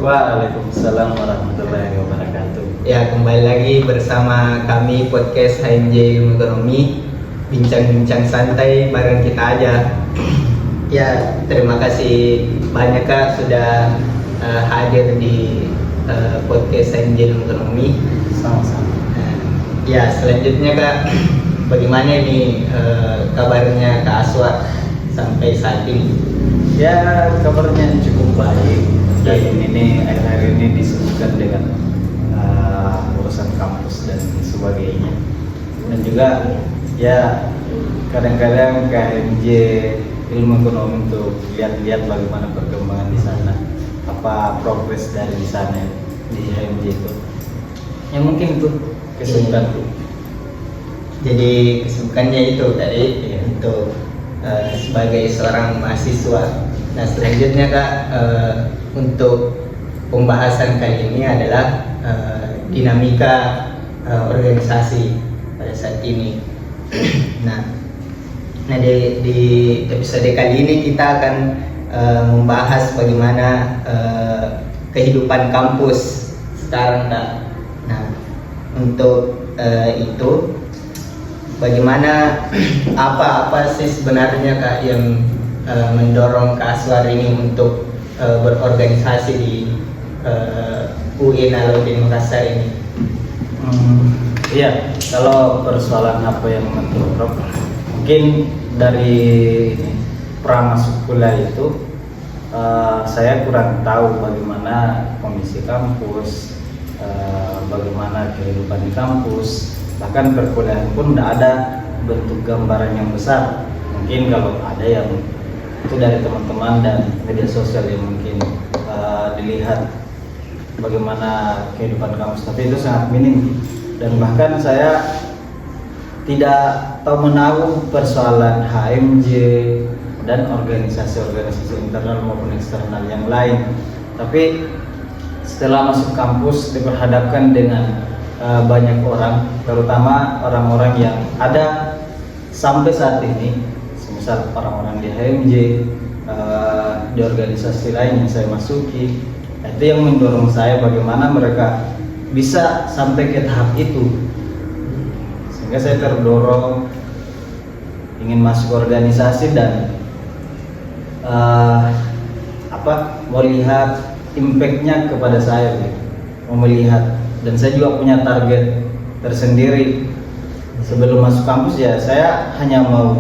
Waalaikumsalam warahmatullahi wabarakatuh. Ya, kembali lagi bersama kami podcast HMJ Ilmu Ekonomi, bincang-bincang santai bareng kita aja. Ya, terima kasih banyak Kak sudah hadir di podcast HMJ Ilmu Ekonomi. Sama-sama. Ya, selanjutnya Kak, bagaimana ini kabarnya Kak Aswar sampai saat ini? Ya, kabarnya cukup baik. Dan ini akhir-akhir ini disebutkan dengan urusan kampus dan sebagainya. Dan juga ya kadang-kadang KMJ Ilmu Ekonomi untuk lihat-lihat bagaimana perkembangan di sana, apa progres dari di sana di KMJ itu. Yang mungkin itu kesibukanku. Jadi kesibukannya itu tadi untuk sebagai seorang mahasiswa. Nah, selanjutnya Kak, untuk pembahasan kali ini adalah dinamika organisasi pada saat ini. Nah, di episode kali ini kita akan membahas bagaimana kehidupan kampus sekarang Kak. Nah, untuk itu bagaimana apa sih sebenarnya Kak yang mendorong Kak Aswar ini untuk berorganisasi di UIN Alauddin Makassar ini? Iya, kalau persoalan apa yang mendorong, mungkin dari pra masuk kuliah itu saya kurang tahu bagaimana kondisi kampus, bagaimana kehidupan di kampus. Bahkan perkuliahan pun tidak ada bentuk gambaran yang besar. Mungkin kalau ada yang itu dari teman-teman dan media sosial yang mungkin dilihat bagaimana kehidupan kampus, tapi itu sangat minim. Dan bahkan saya tidak tahu menahu persoalan HMJ dan organisasi-organisasi internal maupun eksternal yang lain. Tapi setelah masuk kampus diperhadapkan dengan banyak orang, terutama orang-orang yang ada sampai saat ini, semisal orang-orang di HMJ, di organisasi lain yang saya masuki. Itu yang mendorong saya bagaimana mereka bisa sampai ke tahap itu, sehingga saya terdorong ingin masuk organisasi dan melihat impactnya kepada saya, mau melihat. Dan saya juga punya target tersendiri sebelum masuk kampus. Ya, saya hanya mau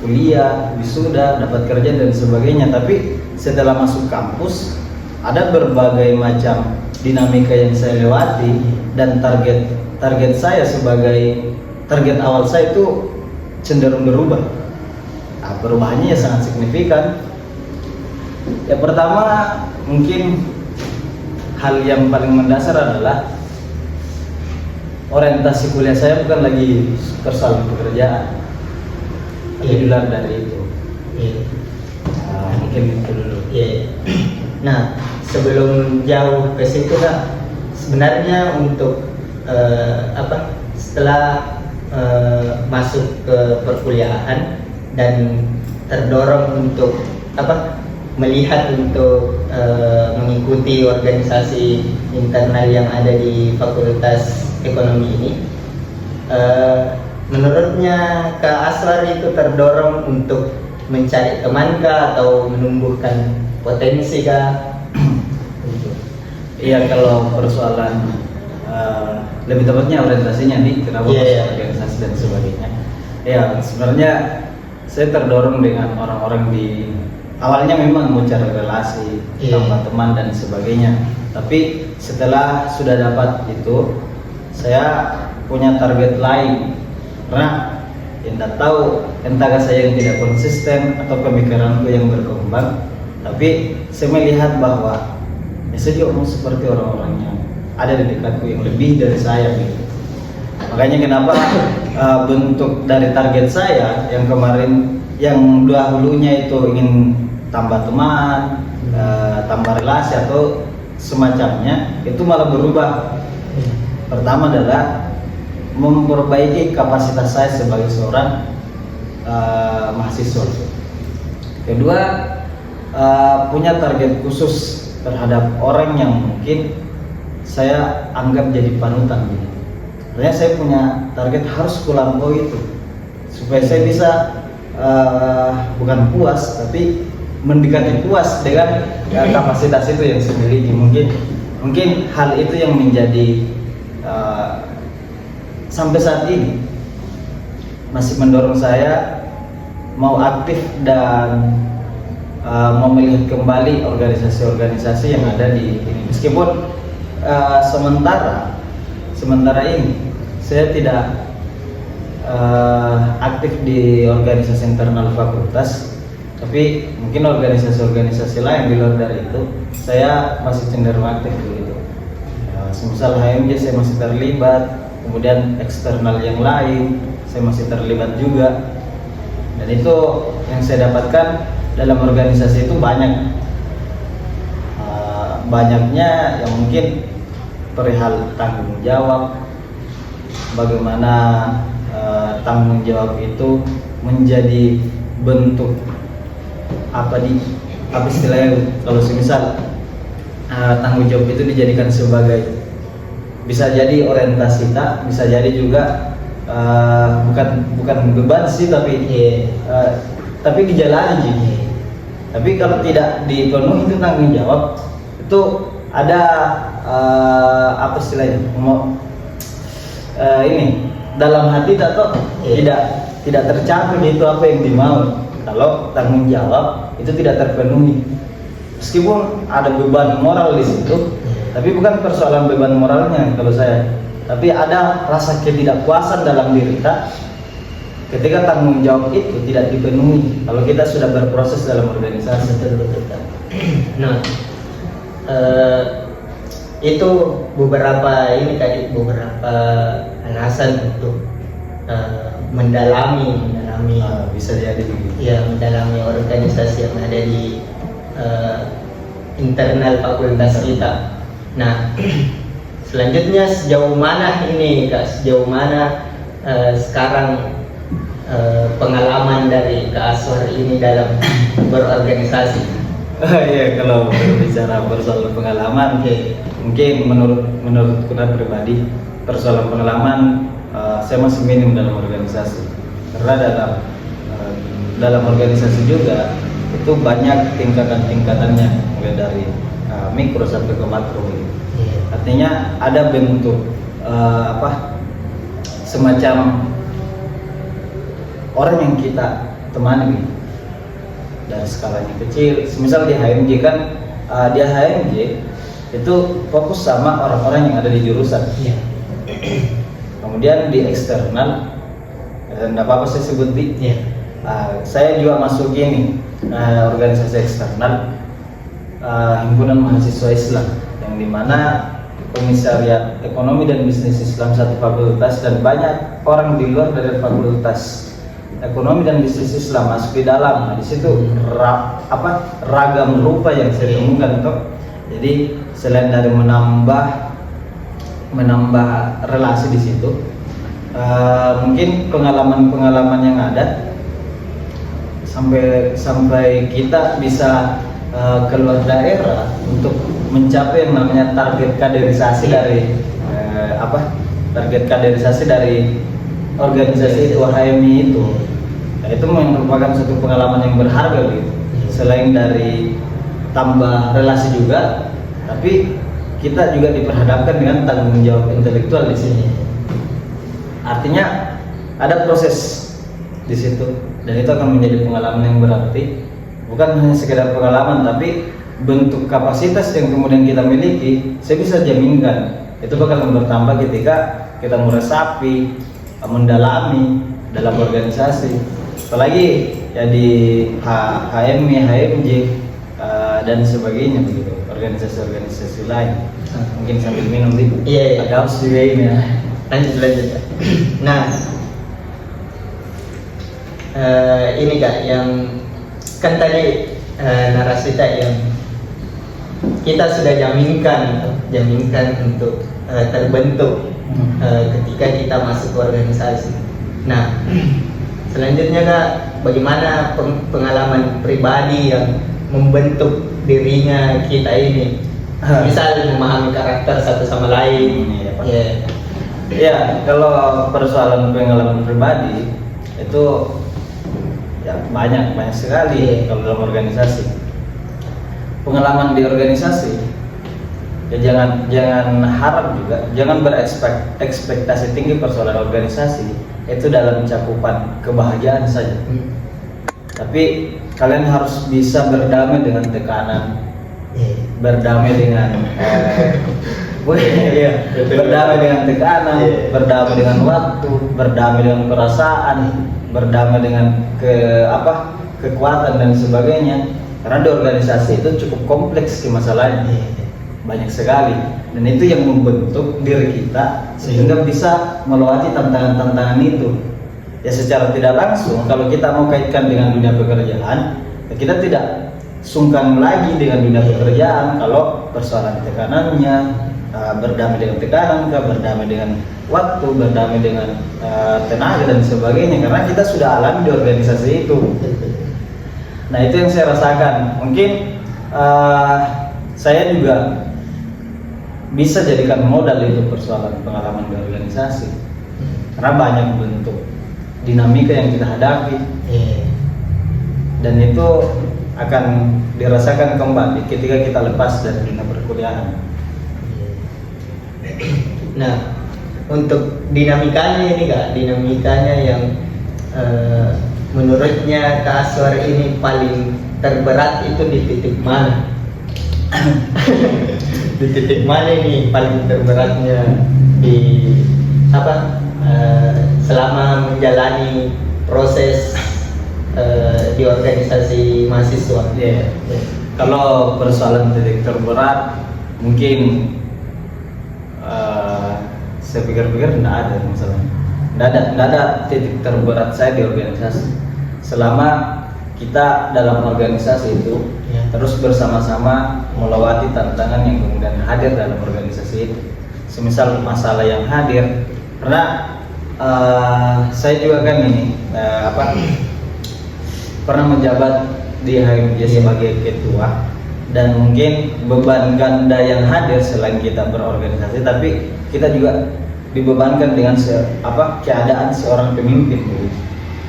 kuliah, wisuda, dapat kerja dan sebagainya. Tapi setelah masuk kampus ada berbagai macam dinamika yang saya lewati, dan target saya sebagai target awal saya itu cenderung berubah. Nah, perubahannya ya sangat signifikan. Ya, pertama mungkin hal yang paling mendasar adalah orientasi kuliah saya bukan lagi persoalan pekerjaan, tapi di luar dari itu. Mungkin itu dulu. Nah, sebelum jauh ke situ Kak, sebenarnya untuk setelah masuk ke perkuliahan dan terdorong untuk melihat untuk mengikuti organisasi internal yang ada di Fakultas Ekonomi ini, menurutnya Kak Aswar itu terdorong untuk mencari teman kah atau menumbuhkan potensi kah? Iya, kalau persoalan lebih tepatnya orientasinya nih, kenapa organisasi dan sebagainya. Ya, sebenarnya saya terdorong dengan orang-orang di awalnya memang mau cari relasi, tambah teman dan sebagainya. Tapi setelah sudah dapat itu, saya punya target lain. Karena tidak tahu entahkah saya yang tidak konsisten atau pemikiranku yang berkembang. Tapi saya melihat bahwa saya juga mau seperti orang-orang yang ada di dekatku yang lebih dari saya gitu. Makanya kenapa bentuk dari target saya yang kemarin, yang dahulunya itu ingin tambah teman, tambah relasi atau semacamnya, itu malah berubah. Pertama adalah memperbaiki kapasitas saya sebagai seorang mahasiswa. Kedua, punya target khusus terhadap orang yang mungkin saya anggap jadi panutan gitu. Sebenarnya saya punya target harus kulampaui itu supaya saya bisa bukan puas tapi mendekati puas dengan kapasitas itu yang saya miliki. Mungkin hal itu yang menjadi sampai saat ini masih mendorong saya mau aktif dan mau melihat kembali organisasi-organisasi yang ada di ini. Meskipun sementara ini saya tidak aktif di organisasi internal fakultas, tapi mungkin organisasi-organisasi lain di luar dari itu saya masih cenderung aktif begitu. Semisal HMJ saya masih terlibat, kemudian eksternal yang lain saya masih terlibat juga, dan itu yang saya dapatkan dalam organisasi itu banyaknya yang mungkin perihal tanggung jawab, bagaimana tanggung jawab itu menjadi bentuk apa istilahnya, kalau semisal tanggung jawab itu dijadikan sebagai bisa jadi orientasi tak, bisa jadi juga bukan beban sih, tapi dijalani jadi. Tapi kalau tidak dipenuhi itu tanggung jawab itu ada apa istilahnya, ini dalam hati atau tidak tercapai itu apa yang dimau kalau tanggung jawab itu tidak terpenuhi. Meskipun ada beban moral di situ, tapi bukan persoalan beban moralnya kalau saya, tapi ada rasa ketidakpuasan dalam diri kita ketika tanggung jawab itu tidak dipenuhi kalau kita sudah berproses dalam organisasi. Betul. Nah, itu beberapa alasan untuk mendalami bisa jadi ya, mendalami organisasi yang ada di internal fakultas kita. Nah, selanjutnya sejauh mana ini Kak? Sejauh mana sekarang pengalaman dari Kak Aswar ini dalam berorganisasi? Iya, kalau berbicara persoalan pengalaman, mungkin menurut kita pribadi persoalan pengalaman saya masih minim dalam organisasi, karena dalam organisasi juga itu banyak tingkatan-tingkatannya, mulai dari mikro sampai ke makro. Artinya ada bentuk semacam orang yang kita temani dari skalanya kecil. Semisal di HMJ kan, di HMJ itu fokus sama orang-orang yang ada di jurusan. Kemudian di eksternal, tidak apa-apa saya sebut saya juga masuk gini, organisasi eksternal, himpunan mahasiswa Islam, yang dimana Komisariat Ekonomi dan Bisnis Islam satu fakultas dan banyak orang di luar dari fakultas Ekonomi dan Bisnis Islam masuk di dalam. Nah, di situ ragam rupa yang saya temukan tuh. Jadi selain dari menambah relasi di situ, mungkin pengalaman yang ada sampai kita bisa keluar daerah untuk mencapai yang namanya target kaderisasi dari organisasi itu, HMI itu. Nah, itu merupakan suatu pengalaman yang berharga gitu. Selain dari tambah relasi juga, tapi kita juga diperhadapkan dengan tanggung jawab intelektual di sini. Artinya ada proses di situ, dan itu akan menjadi pengalaman yang berarti. Bukan hanya sekedar pengalaman, tapi bentuk kapasitas yang kemudian kita miliki, saya bisa jaminkan itu bakal bertambah ketika kita meresapi, mendalami dalam organisasi, apalagi ya di HMI, HMJ dan sebagainya begitu, organisasi-organisasi lain. Mungkin sambil minum dulu. Iya. Ada harus juga ini ya. Lanjut. Nah, ini Kak, yang kan tadi narasi yang kita sudah jaminkan untuk terbentuk ketika kita masuk ke organisasi. Nah, selanjutnya Kak, bagaimana pengalaman pribadi yang membentuk dirinya kita ini. Misal memahami karakter satu sama lain. Iya, Pak. Ya. Ya, kalau persoalan pengalaman pribadi itu ya banyak sekali kalau dalam organisasi. Pengalaman di organisasi ya jangan harap juga, jangan berekspektasi tinggi persoalan organisasi itu dalam cakupan kebahagiaan saja. Tapi kalian harus bisa berdamai dengan tekanan, berdamai dengan berdamai dengan tekanan, berdamai dengan waktu, berdamai dengan perasaan, berdamai dengan kekuatan dan sebagainya. Karena di organisasi itu cukup kompleks masalahnya, banyak sekali, dan itu yang membentuk diri kita sehingga bisa melewati tantangan-tantangan itu. Ya secara tidak langsung kalau kita mau kaitkan dengan dunia pekerjaan, ya kita tidak sungkan lagi dengan dunia pekerjaan kalau persoalan tekanannya, berdamai dengan tekanan, berdamai dengan waktu, berdamai dengan tenaga dan sebagainya, karena kita sudah alami di organisasi itu. Nah itu yang saya rasakan. Mungkin saya juga bisa jadikan modal itu persoalan pengalaman di organisasi, karena banyak bentuk dinamika yang kita hadapi, dan itu akan dirasakan kembali ketika kita lepas dari dunia perkuliahan. Nah, untuk dinamikanya ini Kak, dinamikanya yang menurutnya Kak Aswar ini paling terberat itu di titik mana? Di titik mana ini paling terberatnya selama menjalani proses di organisasi mahasiswa? Kalau persoalan titik terberat mungkin saya pikir-pikir tidak ada masalah. Tidak ada titik terberat saya di organisasi. Selama kita dalam organisasi itu terus bersama-sama melewati tantangan yang kemudian hadir dalam organisasi itu. Semisal masalah yang hadir, karena saya juga kan pernah menjabat di HMJ sebagai ketua, dan mungkin beban ganda yang hadir selain kita berorganisasi, tapi kita juga dibebankan dengan keadaan seorang pemimpin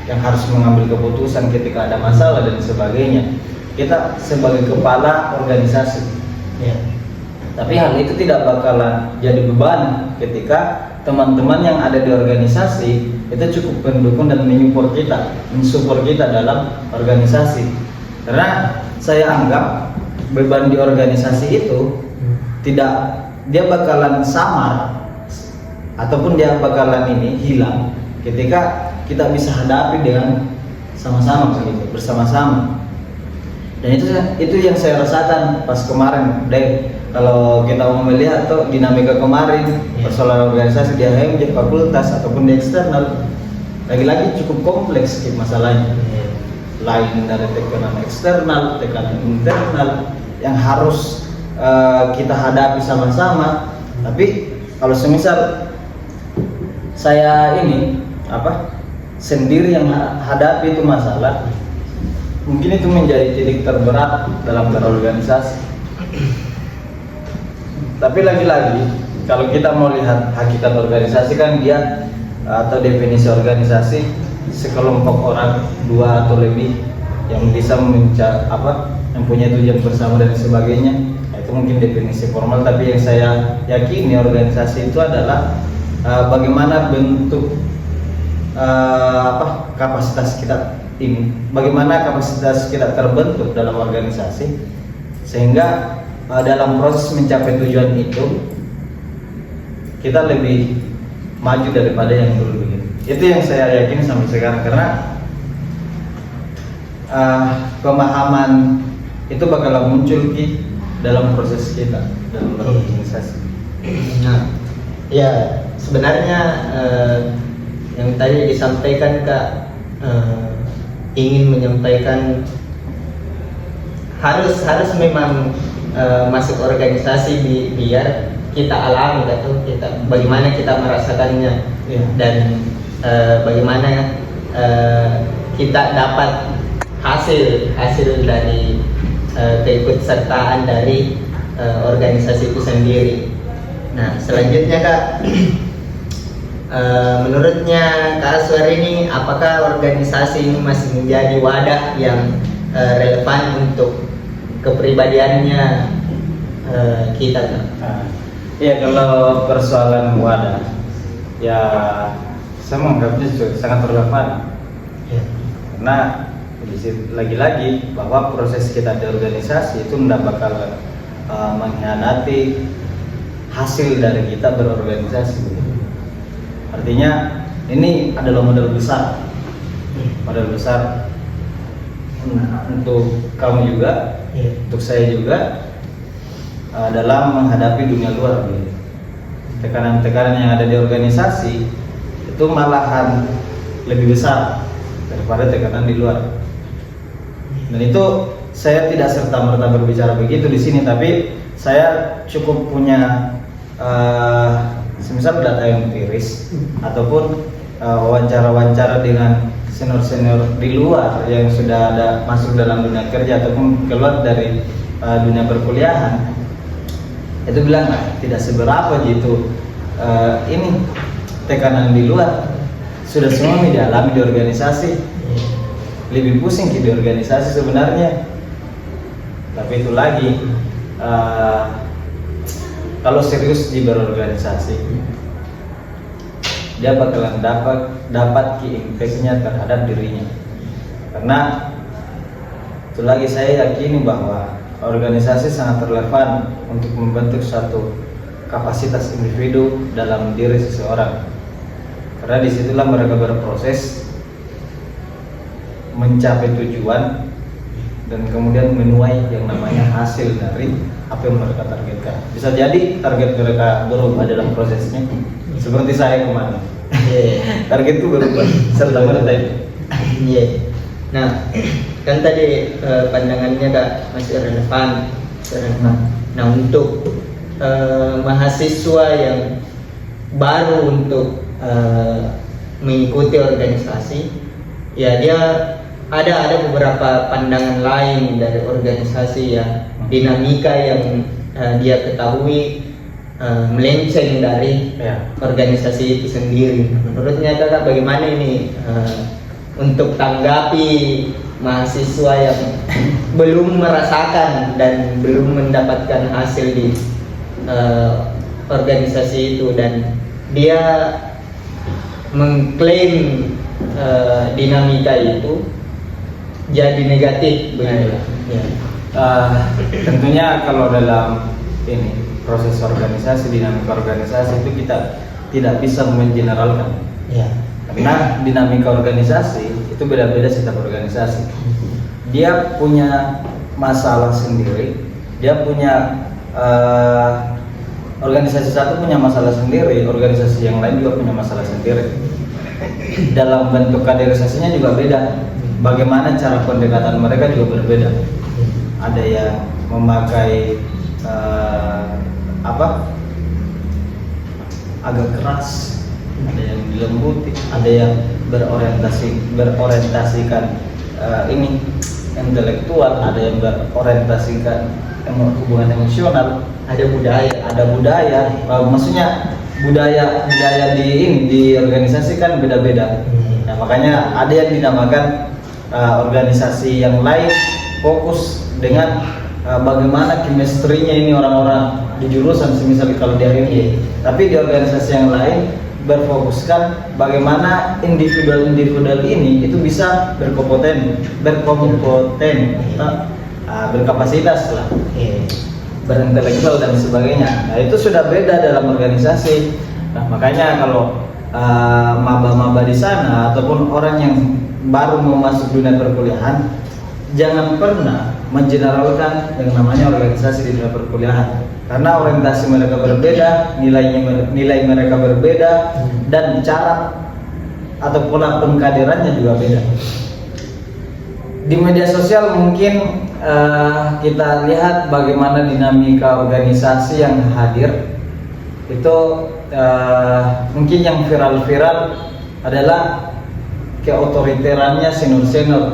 yang harus mengambil keputusan ketika ada masalah dan sebagainya. Kita sebagai kepala organisasi, tapi hal itu tidak bakalan jadi beban ketika teman-teman yang ada di organisasi itu cukup mendukung dan mensupport kita dalam organisasi. Karena saya anggap beban di organisasi itu dia bakalan samar ataupun dia bakalan hilang ketika kita bisa hadapi dengan sama-sama bersama-sama. Dan itu yang saya rasakan pas kemarin, kalau kita mau melihat dinamika kemarin persoalan organisasi di HMJ fakultas ataupun di eksternal, lagi-lagi cukup kompleks masalahnya. Lain dari tekanan eksternal, tekanan internal yang harus kita hadapi sama-sama. Tapi kalau semisal saya sendiri yang hadapi itu masalah, mungkin itu menjadi titik terberat dalam berorganisasi. Tapi lagi-lagi kalau kita mau lihat hakikat organisasi kan dia atau definisi organisasi sekelompok orang, 2 atau lebih, yang bisa yang punya tujuan bersama dan sebagainya. Itu mungkin definisi formal, tapi yang saya yakini organisasi itu adalah bagaimana bentuk kapasitas kita ini, bagaimana kapasitas kita terbentuk dalam organisasi sehingga dalam proses mencapai tujuan itu kita lebih maju daripada yang dulu begitu. Itu yang saya yakini sampai sekarang, karena pemahaman itu bakal muncul dalam proses kita dalam berorganisasi. Nah, ya sebenarnya yang tadi disampaikan Kak, ingin menyampaikan harus memang masuk organisasi biar kita alami bagaimana kita merasakannya, dan bagaimana kita dapat hasil dari keikutsertaan dari organisasi itu sendiri. Nah, selanjutnya Kak, menurutnya Kak Aswar ini, apakah organisasi ini masih menjadi wadah yang relevan untuk kepribadiannya kita Kak? Ya, kalau persoalan wadah, ya saya menganggapnya sangat relevan. Ya. Karena lagi-lagi bahwa proses kita di organisasi itu tidak bakal mengkhianati hasil dari kita berorganisasi. Artinya ini adalah modal besar untuk kamu juga, untuk saya juga dalam menghadapi dunia luar. Tekanan-tekanan yang ada di organisasi itu malahan lebih besar daripada tekanan di luar. Dan itu saya tidak serta-merta berbicara begitu di sini, tapi saya cukup punya semisal data yang empiris ataupun wawancara-wawancara dengan senior-senior di luar yang sudah ada masuk dalam dunia kerja ataupun keluar dari dunia perkuliahan, itu bilang tidak seberapa gitu ini tekanan di luar, sudah semua dialami di organisasi, lebih pusing di organisasi sebenarnya. Tapi itu lagi kalau serius di berorganisasi, dia bakalan dapat impact-nya terhadap dirinya. Karena itu lagi saya yakini bahwa organisasi sangat relevan untuk membentuk suatu kapasitas individu dalam diri seseorang. Karena disitulah mereka berproses mencapai tujuan dan kemudian menuai yang namanya hasil dari apa yang mereka targetkan. Bisa jadi target mereka berubah dalam prosesnya, seperti saya kemarin. Target itu berubah serta merta itu. Nah, kan tadi pandangannya Kak masih relevan. Nah, untuk mahasiswa yang baru untuk mengikuti organisasi, ya dia ada beberapa pandangan lain dari organisasi yang dinamika yang dia ketahui melenceng dari organisasi itu sendiri. Menurutnya Kakak bagaimana ini untuk tanggapi mahasiswa yang belum merasakan dan belum mendapatkan hasil di organisasi itu dan dia mengklaim dinamika itu jadi negatif begitu. Tentunya kalau dalam ini proses organisasi, dinamika organisasi itu kita tidak bisa mengeneralkan. Karena dinamika organisasi itu beda-beda setiap organisasi. Dia punya masalah sendiri, dia punya organisasi satu punya masalah sendiri, organisasi yang lain juga punya masalah sendiri. Dalam bentuk kaderisasinya juga beda. Bagaimana cara pendekatan mereka juga berbeda. Ada yang memakai agak keras, ada yang dilembuti, ada yang berorientasikan ini intelektual, ada yang berorientasikan hubungan emosional, ada budaya, maksudnya budaya di organisasi kan beda-beda. Nah, makanya ada yang dinamakan organisasi yang lain fokus dengan bagaimana chemistry-nya ini orang-orang di jurusan semisal kalau di HMJ. Tapi di organisasi yang lain berfokuskan bagaimana individual ini itu bisa berkapasitas lah, berintelektual dan sebagainya. Nah, itu sudah beda dalam organisasi. Nah, makanya kalau maba-maba di sana ataupun orang yang baru mau masuk dunia perkuliahan, jangan pernah mengeneralkan yang namanya organisasi di dunia perkuliahan, karena orientasi mereka berbeda, nilai mereka berbeda, dan cara atau pola pengkaderannya juga beda. Di media sosial mungkin kita lihat bagaimana dinamika organisasi yang hadir itu, mungkin yang viral adalah keotoriterannya senior-senior,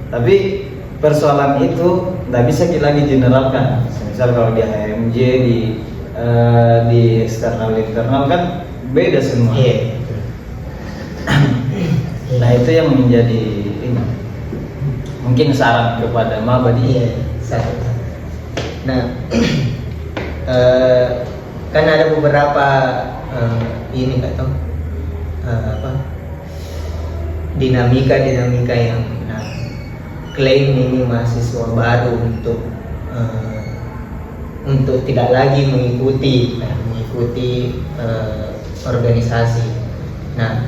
tapi persoalan itu nggak bisa lagi generalkan. Misal kalau di HMJ di eksternal internal kan beda semua. Iya. Nah itu yang menjadi ini. Mungkin saran kepada maba Iya, satu. Nah, kan ada beberapa ini nggak tahu apa dinamika yang klaim ini mahasiswa baru untuk tidak lagi mengikuti organisasi. Nah,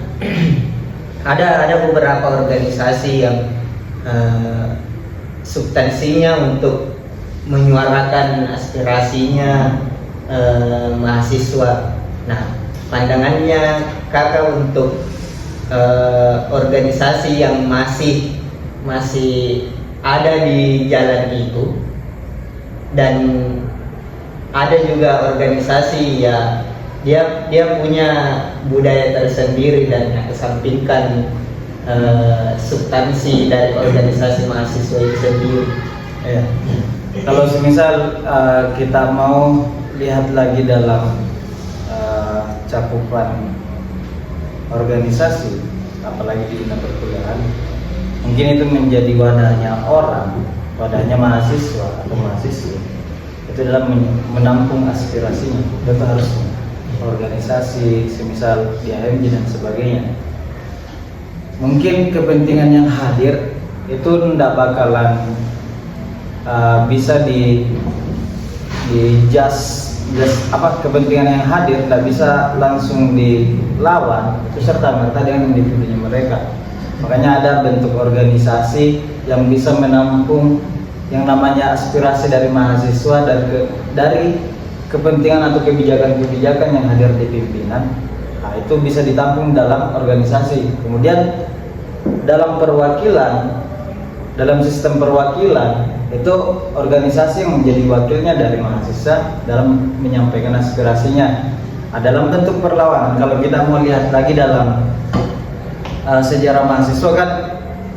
ada beberapa organisasi yang substansinya untuk menyuarakan aspirasinya mahasiswa. Nah, pandangannya kakak untuk organisasi yang masih ada di jalan itu, dan ada juga organisasi ya dia punya budaya tersendiri dan kesampingkan substansi dari organisasi mahasiswa itu sendiri. Ya. Kalau semisal kita mau lihat lagi dalam cakupan organisasi, apalagi di dunia perkuliahan, mungkin itu menjadi wadahnya mahasiswa atau mahasiswa itu dalam menampung aspirasinya. Itu harus organisasi, semisal di HMJ dan sebagainya. Mungkin kepentingan yang hadir itu tidak bakalan bisa kepentingan yang hadir tidak bisa langsung dilawan itu serta-merta dengan individunya mereka. Makanya ada bentuk organisasi yang bisa menampung yang namanya aspirasi dari mahasiswa dari kepentingan atau kebijakan-kebijakan yang hadir di pimpinan. Nah, itu bisa ditampung dalam organisasi. Kemudian dalam sistem perwakilan itu organisasi yang menjadi wakilnya dari mahasiswa dalam menyampaikan aspirasinya. Nah, dalam bentuk perlawanan, kalau kita mau lihat lagi dalam sejarah mahasiswa kan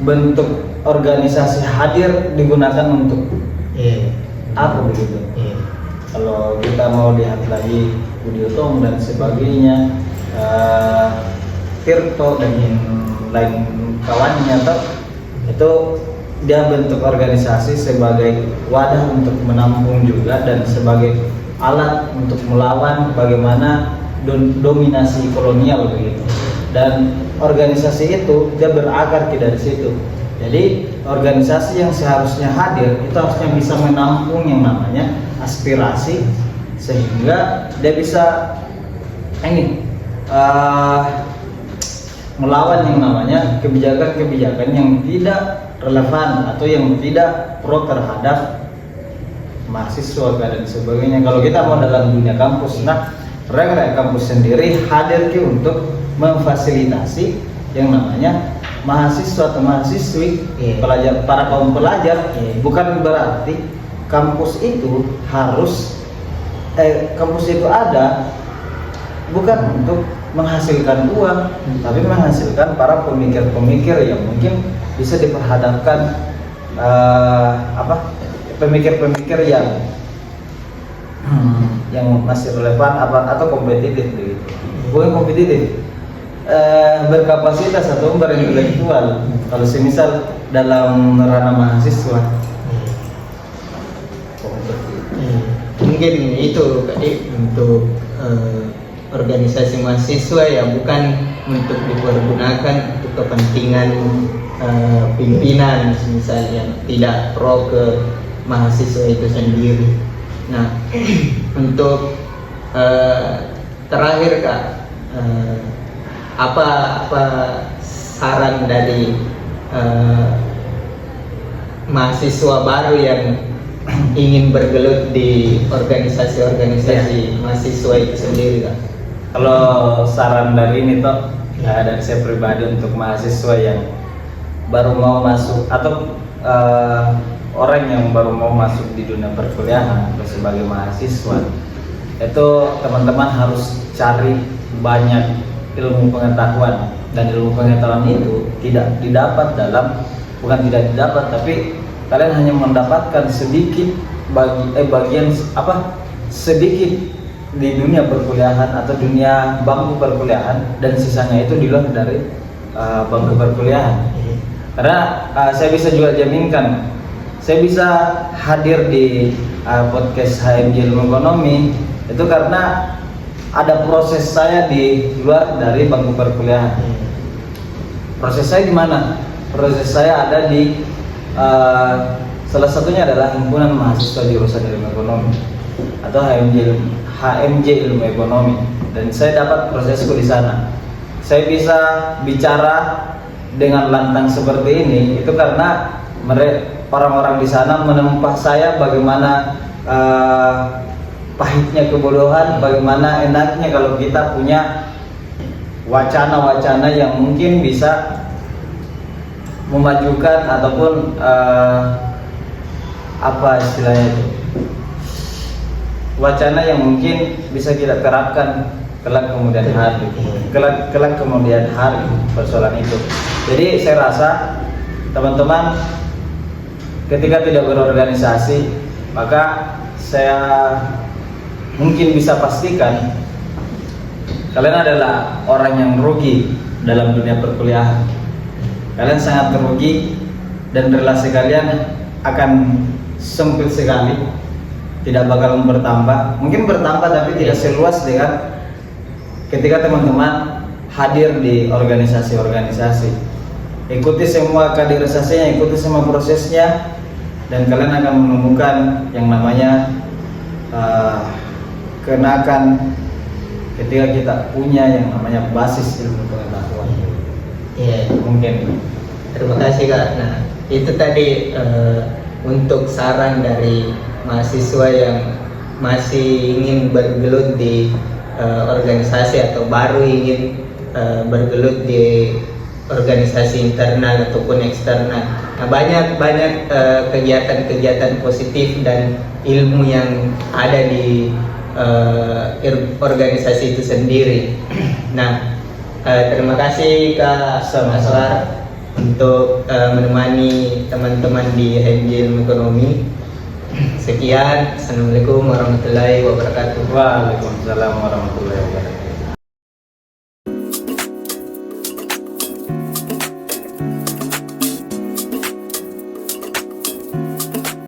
bentuk organisasi hadir digunakan untuk apa begitu. Kalau kita mau lihat lagi Budi Utomo dan sebagainya, Tirto dan yang lain kawannya, itu dia bentuk organisasi sebagai wadah untuk menampung juga dan sebagai alat untuk melawan bagaimana dominasi kolonial begitu. Dan organisasi itu dia berakar dari situ. Jadi organisasi yang seharusnya hadir itu harusnya bisa menampung yang namanya aspirasi, sehingga dia bisa melawan yang namanya kebijakan-kebijakan yang tidak relevan atau yang tidak pro terhadap mahasiswa dan sebagainya. Kalau kita mau dalam dunia kampus, mereka kampus sendiri hadir untuk memfasilitasi yang namanya mahasiswa atau mahasiswi, para kaum pelajar. Bukan berarti kampus itu ada bukan untuk menghasilkan uang, tapi menghasilkan para pemikir-pemikir yang mungkin bisa diperhadapkan pemikir-pemikir yang masih relevan atau kompetitif begitu. Bukan kompetitif, berkapasitas atau berintelektual. Kalau semisal dalam ranah mahasiswa, mungkin itu untuk organisasi mahasiswa ya, bukan untuk dipergunakan untuk kepentingan pimpinan misalnya, tidak pro ke mahasiswa itu sendiri. Nah, untuk terakhir Kak, apa saran dari mahasiswa baru yang ingin bergelut di organisasi-organisasi mahasiswa itu sendiri Kak? Kalau saran dari ini dari saya pribadi untuk mahasiswa yang baru mau masuk atau orang yang baru mau masuk di dunia perkuliahan atau sebagai mahasiswa, itu teman-teman harus cari banyak ilmu pengetahuan, dan ilmu pengetahuan itu tidak didapat tapi kalian hanya mendapatkan sedikit bagian sedikit di dunia perkuliahan atau dunia bangku perkuliahan, dan sisanya itu di luar dari bangku perkuliahan. Karena saya bisa juga jaminkan, saya bisa hadir di podcast HMJ Ilmu Ekonomi itu karena ada proses saya di luar dari bangku perkuliahan. Proses saya di mana? Proses saya ada di salah satunya adalah himpunan mahasiswa jurusan Ilmu Ekonomi atau HMJ Ilmu Ekonomi, dan saya dapat prosesku di sana. Saya bisa bicara dengan lantang seperti ini itu karena orang-orang di sana menempa saya bagaimana pahitnya kebodohan, bagaimana enaknya kalau kita punya wacana-wacana yang mungkin bisa memajukan ataupun apa istilahnya itu, wacana yang mungkin bisa kita terapkan kelak kemudian hari persoalan itu. Jadi saya rasa teman-teman ketika tidak berorganisasi, maka saya mungkin bisa pastikan kalian adalah orang yang rugi dalam dunia perkuliahan. Kalian sangat rugi dan relasi kalian akan sempit sekali, tidak bakal bertambah. Mungkin bertambah tapi tidak seluas dengan ketika teman-teman hadir di organisasi-organisasi. Ikuti semua kaderisasinya, ikuti semua prosesnya, dan kalian akan menemukan yang namanya kenakan ketika kita punya yang namanya basis ilmu pengetahuan. Iya, Mungkin. terima kasih Kak. Nah, itu tadi untuk saran dari mahasiswa yang masih ingin bergelut di organisasi atau baru ingin bergelut di organisasi internal ataupun eksternal. Nah, banyak kegiatan-kegiatan positif dan ilmu yang ada di organisasi itu sendiri. Nah, terima kasih Kak Aswar untuk menemani teman-teman di HMJ Ilmu Ekonomi. Sekian, assalamualaikum warahmatullahi wabarakatuh. Waalaikumsalam warahmatullahi wabarakatuh.